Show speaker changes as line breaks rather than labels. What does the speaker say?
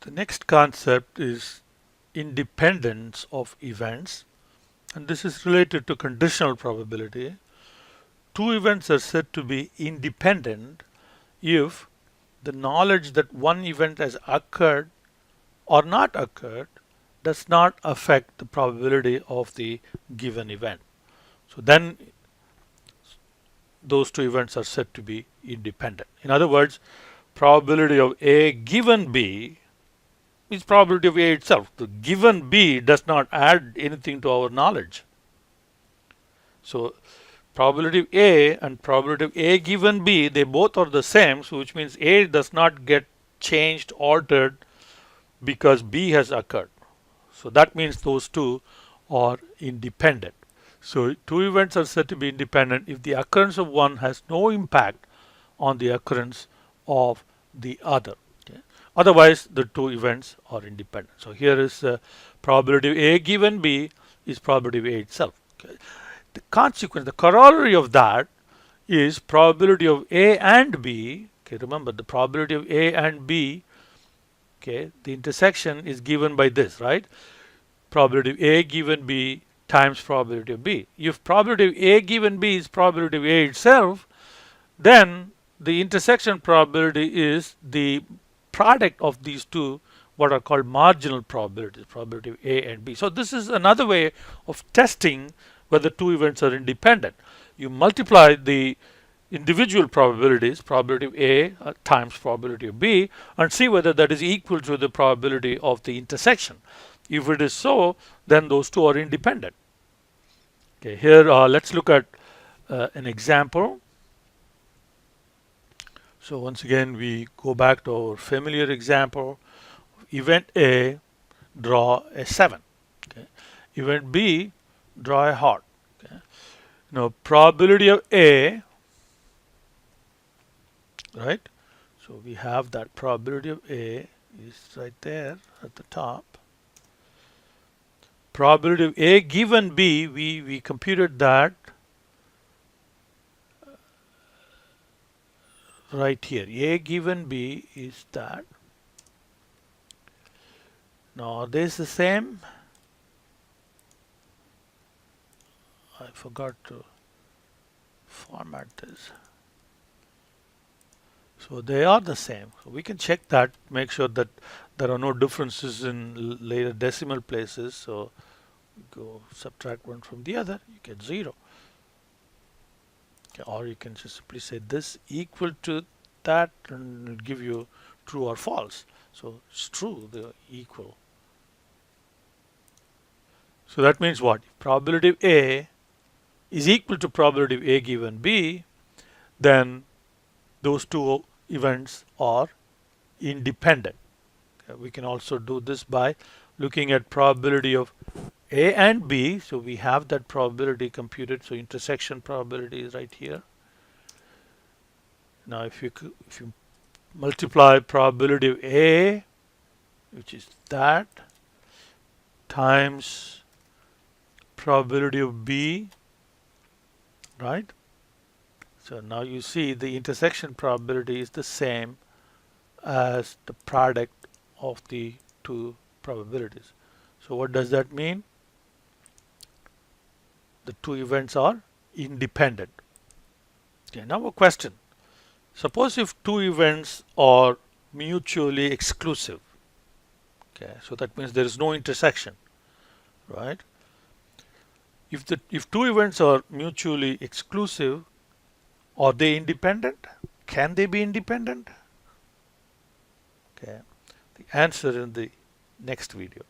The next concept is independence of events, and this is related to conditional probability. Two events are said to be independent if the knowledge that one event has occurred or not occurred does not affect the probability of the given event. So then those two events are said to be independent. In other words, probability of A given B is probability of A itself. The given B does not add anything to our knowledge. So probability of A and probability of A given B, they both are the same, so which means A does not get changed, altered because B has occurred. So that means those two are independent. So two events are said to be independent if the occurrence of one has no impact on the occurrence of the other. Okay. Otherwise, the two events are independent. So here is probability of A given B is probability of A itself. Okay. The consequence, the corollary of that is probability of A and B. Okay, remember the probability of A and B. Okay, the intersection is given by this, right? Probability of A given B times probability of B. If probability of A given B is probability of A itself, then the intersection probability is the product of these two, what are called marginal probabilities, probability of A and B. So this is another way of testing whether two events are independent. You multiply the individual probabilities, probability of A times probability of B, and see whether that is equal to the probability of the intersection. If it is so, then those two are independent. Okay, here let's look at an example. So once again, we go back to our familiar example. Event A, draw a 7. Okay. Event B, draw a heart. Okay. Now probability of A, right? So we have that probability of A is right there at the top. Probability of A given B, we computed that right here. A given B is that. Now are they the same? I forgot to format this. So they are the same. So we can check that, make sure that there are no differences in later decimal places. So go subtract one from the other, you get 0. Okay, or you can just simply say this equal to that and it'll give you true or false. So it's true, they're equal. So that means what? If probability of A is equal to probability of A given B, then those two events are independent. Okay, we can also do this by looking at probability of A and B. So we have that probability computed. So intersection probability is right here. Now if you multiply probability of A, which is that, times probability of B, right? So now you see the intersection probability is the same as the product of the two probabilities. So what does that mean? The two events are independent. Okay, now a question. Suppose if two events are mutually exclusive. Okay, so that means there is no intersection, right? If two events are mutually exclusive, are they independent? Can they be independent? Okay, the answer in the next video.